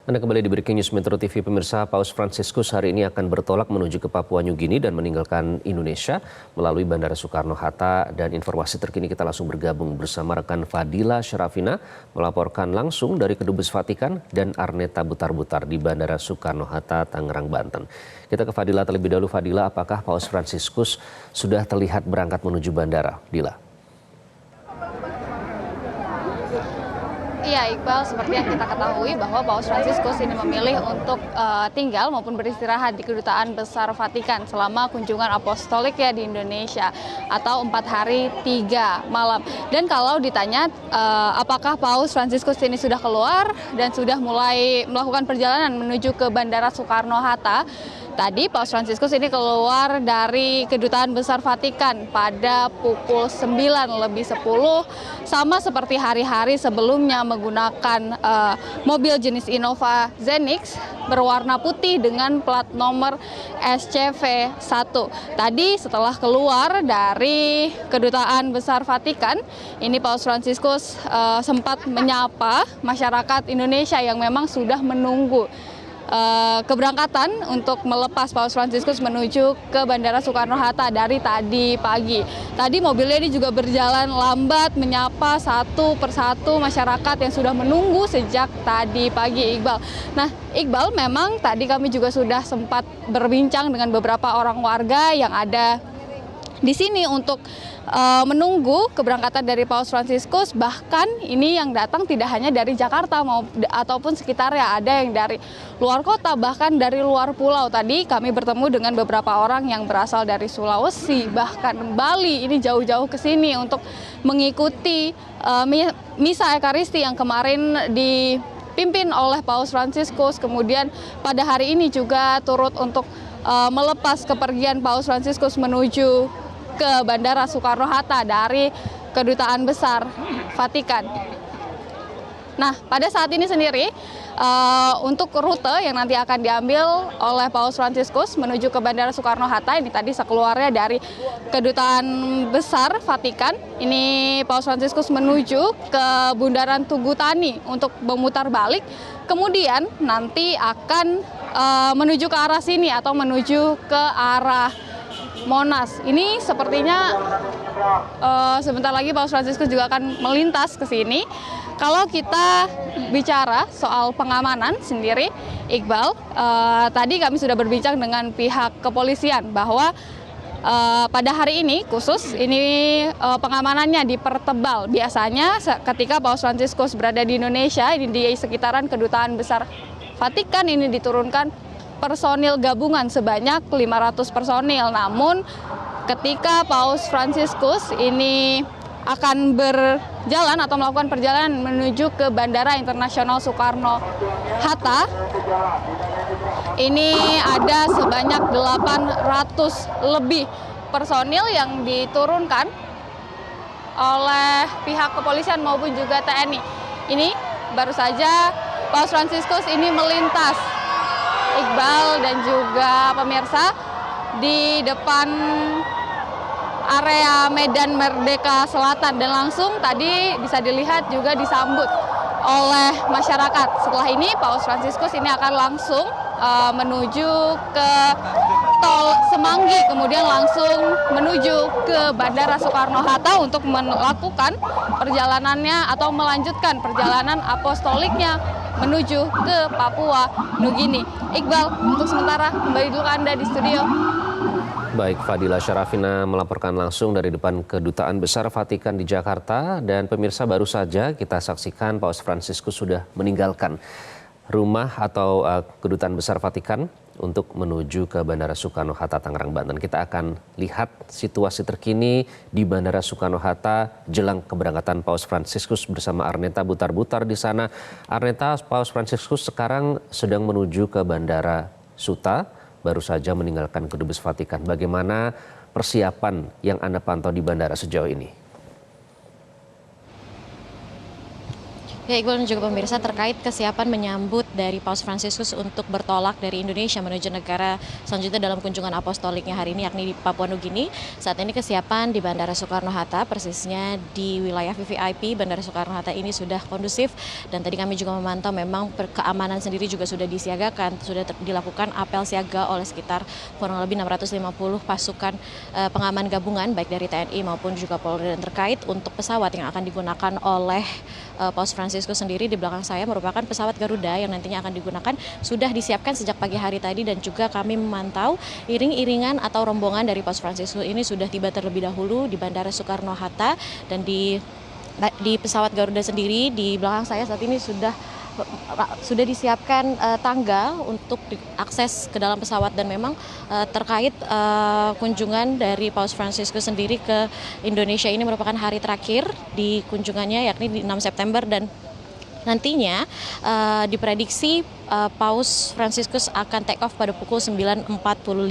Anda kembali di Breaking News Metro TV. Pemirsa, Paus Fransiskus hari ini akan bertolak menuju ke Papua New Guinea dan meninggalkan Indonesia melalui Bandara Soekarno-Hatta. Dan informasi terkini kita langsung bergabung bersama rekan Fadila Syarafina melaporkan langsung dari Kedubes Vatikan dan Arneta Butar-Butar di Bandara Soekarno-Hatta, Tangerang, Banten. Kita ke Fadila terlebih dahulu. Fadila, apakah Paus Fransiskus sudah terlihat berangkat menuju bandara? Dila. Iya, Iqbal, seperti yang kita ketahui bahwa Paus Fransiskus ini memilih untuk tinggal maupun beristirahat di Kedutaan Besar Vatikan selama kunjungan apostolik ya di Indonesia atau 4 hari 3 malam. Dan kalau ditanya apakah Paus Fransiskus ini sudah keluar dan sudah mulai melakukan perjalanan menuju ke Bandara Soekarno-Hatta, tadi Paus Fransiskus ini keluar dari Kedutaan Besar Vatikan pada pukul 9:10, sama seperti hari-hari sebelumnya menggunakan mobil jenis Innova Zenix berwarna putih dengan plat nomor SCV1. Tadi setelah keluar dari Kedutaan Besar Vatikan, ini Paus Fransiskus sempat menyapa masyarakat Indonesia yang memang sudah menunggu keberangkatan untuk melepas Paus Fransiskus menuju ke Bandara Soekarno-Hatta dari tadi pagi. Tadi mobilnya ini juga berjalan lambat menyapa satu persatu masyarakat yang sudah menunggu sejak tadi pagi, Iqbal. Nah, Iqbal, memang tadi kami juga sudah sempat berbincang dengan beberapa orang warga yang ada di sini untuk menunggu keberangkatan dari Paus Fransiskus. Bahkan ini yang datang tidak hanya dari Jakarta ataupun sekitarnya, ada yang dari luar kota, bahkan dari luar pulau. Tadi kami bertemu dengan beberapa orang yang berasal dari Sulawesi, bahkan Bali, ini jauh-jauh ke sini untuk mengikuti misa Ekaristi yang kemarin dipimpin oleh Paus Fransiskus. Kemudian pada hari ini juga turut untuk melepas kepergian Paus Fransiskus menuju ke Bandara Soekarno-Hatta dari Kedutaan Besar Vatikan. Nah, pada saat ini sendiri untuk rute yang nanti akan diambil oleh Paus Fransiskus menuju ke Bandara Soekarno-Hatta, ini tadi sekeluarnya dari Kedutaan Besar Vatikan, ini Paus Fransiskus menuju ke Bundaran Tugutani untuk memutar balik, kemudian nanti akan menuju ke arah sini atau menuju ke arah Monas. Ini sepertinya sebentar lagi Paus Fransiskus juga akan melintas ke sini. Kalau kita bicara soal pengamanan sendiri, Iqbal, tadi kami sudah berbincang dengan pihak kepolisian bahwa pada hari ini khusus ini pengamanannya dipertebal. Biasanya ketika Paus Fransiskus berada di Indonesia, ini di sekitaran Kedutaan Besar Vatikan, ini diturunkan personil gabungan sebanyak 500 personil. Namun ketika Paus Fransiskus ini akan berjalan atau melakukan perjalanan menuju ke Bandara Internasional Soekarno-Hatta, ini ada sebanyak 800 lebih personil yang diturunkan oleh pihak kepolisian maupun juga TNI. Ini baru saja Paus Fransiskus ini melintas, Iqbal dan juga pemirsa, di depan area Medan Merdeka Selatan, dan langsung tadi bisa dilihat juga disambut oleh masyarakat. Setelah ini Paus Fransiskus ini akan langsung menuju ke Tol Semanggi, kemudian langsung menuju ke Bandara Soekarno-Hatta untuk melakukan perjalanannya atau melanjutkan perjalanan apostoliknya menuju ke Papua New Guinea. Iqbal, untuk sementara kembali dulu ke Anda di studio. Baik, Fadila Syarafina melaporkan langsung dari depan Kedutaan Besar Vatikan di Jakarta. Dan pemirsa, baru saja kita saksikan Paus Fransiskus sudah meninggalkan rumah atau Kedutaan Besar Vatikan untuk menuju ke Bandara Soekarno-Hatta, Tangerang, Banten. Kita akan lihat situasi terkini di Bandara Soekarno-Hatta jelang keberangkatan Paus Fransiskus bersama Arneta Butar-Butar di sana. Arneta, Paus Fransiskus sekarang sedang menuju ke Bandara Suta, baru saja meninggalkan Kedubes Vatikan. Bagaimana persiapan yang Anda pantau di bandara sejauh ini? Ya, Iqbal dan juga pemirsa, terkait kesiapan menyambut dari Paus Fransiskus untuk bertolak dari Indonesia menuju negara selanjutnya dalam kunjungan apostoliknya hari ini, yakni di Papua Nugini. Saat ini kesiapan di Bandara Soekarno-Hatta, persisnya di wilayah VVIP Bandara Soekarno-Hatta ini sudah kondusif. Dan tadi kami juga memantau memang keamanan sendiri juga sudah disiagakan, sudah dilakukan apel siaga oleh sekitar kurang lebih 650 pasukan pengaman gabungan, baik dari TNI maupun juga Polri. Dan terkait untuk pesawat yang akan digunakan oleh Paus Fransiskus sendiri, di belakang saya merupakan pesawat Garuda yang nantinya akan digunakan, sudah disiapkan sejak pagi hari tadi. Dan juga kami memantau iring-iringan atau rombongan dari Paus Fransiskus ini sudah tiba terlebih dahulu di Bandara Soekarno-Hatta. Dan di pesawat Garuda sendiri di belakang saya saat ini sudah disiapkan tangga untuk akses ke dalam pesawat. Dan memang terkait kunjungan dari Paus Fransiskus sendiri ke Indonesia ini merupakan hari terakhir di kunjungannya, yakni di 6 September. Dan nantinya diprediksi Paus Fransiskus akan take off pada pukul 9.45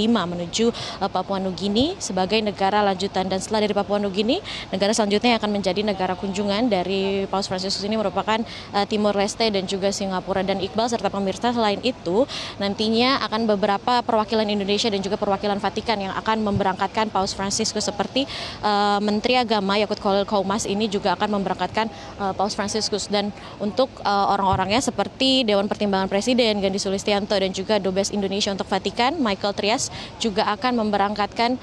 menuju Papua Nugini sebagai negara lanjutan. Dan setelah dari Papua Nugini, negara selanjutnya yang akan menjadi negara kunjungan dari Paus Fransiskus ini merupakan Timor Leste dan juga Singapura. Dan Iqbal serta pemirsa, selain itu nantinya akan beberapa perwakilan Indonesia dan juga perwakilan Vatikan yang akan memberangkatkan Paus Fransiskus, seperti Menteri Agama Yakut Khalil Qaumas ini juga akan memberangkatkan Paus Fransiskus. Dan untuk orang-orangnya seperti Dewan Pertimbangan Presiden Gandhi Sulistianto dan juga Dubes Indonesia untuk Vatikan Michael Trias juga akan memberangkatkan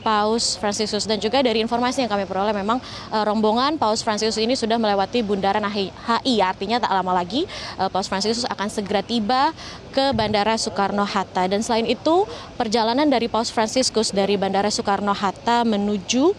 Paus Fransiskus. Dan juga dari informasi yang kami peroleh, memang rombongan Paus Fransiskus ini sudah melewati Bundaran HI, artinya tak lama lagi Paus Fransiskus akan segera tiba ke Bandara Soekarno-Hatta. Dan selain itu, perjalanan dari Paus Fransiskus dari Bandara Soekarno-Hatta menuju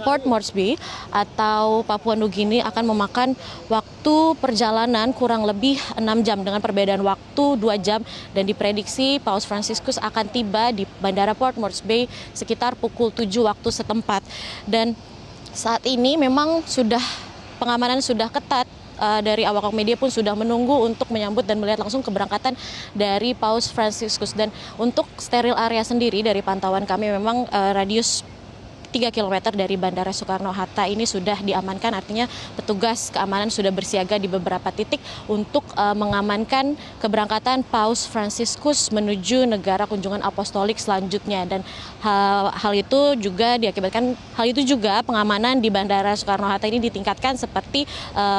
Port Moresby atau Papua Nugini akan memakan waktu perjalanan kurang lebih 6 jam dengan perbedaan waktu 2 jam. Dan diprediksi Paus Fransiskus akan tiba di Bandara Port Moresby sekitar pukul 7 waktu setempat. Dan saat ini memang pengamanan sudah ketat. Dari awak media pun sudah menunggu untuk menyambut dan melihat langsung keberangkatan dari Paus Fransiskus. Dan untuk steril area sendiri, dari pantauan kami memang radius 3 km dari Bandara Soekarno-Hatta ini sudah diamankan, artinya petugas keamanan sudah bersiaga di beberapa titik untuk mengamankan keberangkatan Paus Fransiskus menuju negara kunjungan apostolik selanjutnya. Dan hal itu juga pengamanan di Bandara Soekarno-Hatta ini ditingkatkan, seperti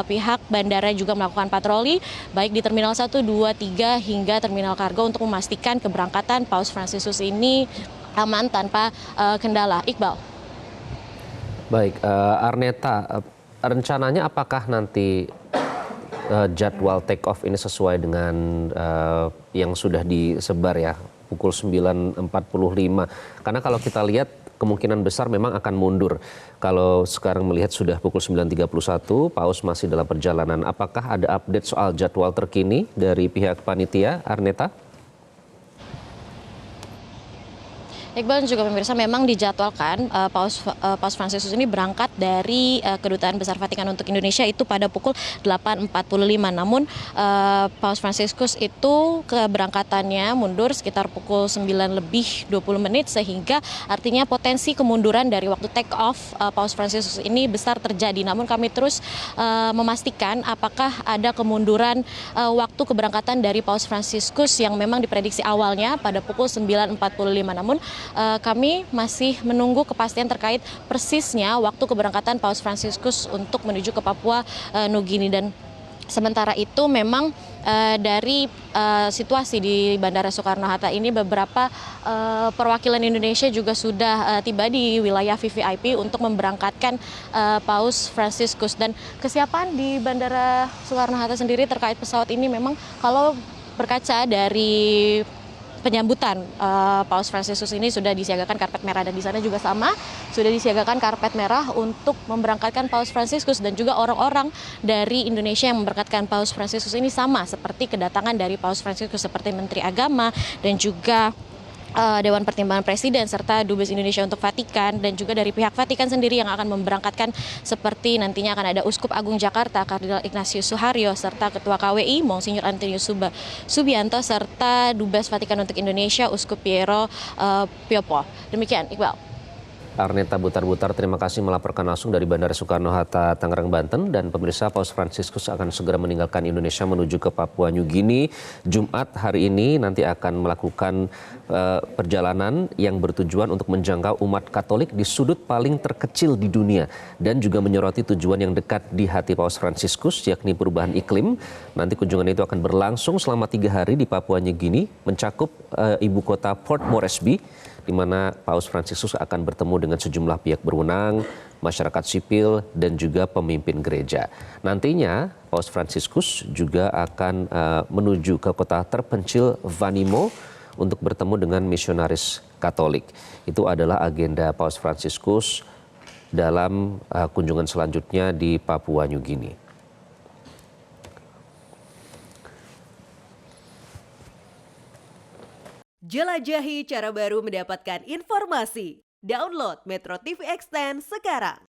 pihak bandara juga melakukan patroli baik di Terminal 1, 2, 3 hingga Terminal Kargo untuk memastikan keberangkatan Paus Fransiskus ini aman tanpa kendala. Iqbal. Baik, Arneta, rencananya apakah nanti jadwal take off ini sesuai dengan yang sudah disebar ya, pukul 9.45? Karena kalau kita lihat kemungkinan besar memang akan mundur. Kalau sekarang melihat sudah pukul 9.31, Paus masih dalam perjalanan. Apakah ada update soal jadwal terkini dari pihak panitia, Arneta? Iqbal dan juga pemirsa, memang dijadwalkan Paus Fransiskus ini berangkat dari Kedutaan Besar Vatikan untuk Indonesia itu pada pukul 8.45. Namun Paus Fransiskus itu keberangkatannya mundur sekitar pukul 9:20 sehingga artinya potensi kemunduran dari waktu take off Paus Fransiskus ini besar terjadi. Namun kami terus memastikan apakah ada kemunduran waktu keberangkatan dari Paus Fransiskus yang memang diprediksi awalnya pada pukul 9.45. Namun kami masih menunggu kepastian terkait persisnya waktu keberangkatan Paus Fransiskus untuk menuju ke Papua Nugini. Dan sementara itu memang dari situasi di Bandara Soekarno-Hatta ini, beberapa perwakilan Indonesia juga sudah tiba di wilayah VVIP untuk memberangkatkan Paus Fransiskus. Dan kesiapan di Bandara Soekarno-Hatta sendiri terkait pesawat ini, memang kalau berkaca dari penyambutan Paus Fransiskus ini sudah disiagakan karpet merah. Dan di sana juga sama, sudah disiagakan karpet merah untuk memberangkatkan Paus Fransiskus. Dan juga orang-orang dari Indonesia yang memberangkatkan Paus Fransiskus ini sama seperti kedatangan dari Paus Fransiskus, seperti Menteri Agama dan juga Dewan Pertimbangan Presiden serta Dubes Indonesia untuk Vatikan. Dan juga dari pihak Vatikan sendiri yang akan memberangkatkan, seperti nantinya akan ada Uskup Agung Jakarta Kardinal Ignatius Suharyo serta Ketua KWI Monsinyur Antonius Subianto serta Dubes Vatikan untuk Indonesia Uskup Piero Piopo. Demikian, Iqbal. Arneta Butar-Butar, terima kasih melaporkan langsung dari Bandara Soekarno-Hatta, Tangerang, Banten. Dan pemirsa, Paus Fransiskus akan segera meninggalkan Indonesia menuju ke Papua New Guinea. Jumat hari ini nanti akan melakukan perjalanan yang bertujuan untuk menjangkau umat Katolik di sudut paling terkecil di dunia. Dan juga menyoroti tujuan yang dekat di hati Paus Fransiskus, yakni perubahan iklim. Nanti kunjungan itu akan berlangsung selama 3 hari di Papua New Guinea, mencakup ibu kota Port Moresby, di mana Paus Fransiskus akan bertemu dengan sejumlah pihak berwenang, masyarakat sipil, dan juga pemimpin gereja. Nantinya Paus Fransiskus juga akan menuju ke kota terpencil Vanimo untuk bertemu dengan misionaris Katolik. Itu adalah agenda Paus Fransiskus dalam kunjungan selanjutnya di Papua New Guinea. Jelajahi cara baru mendapatkan informasi. Download Metro TV Extend sekarang.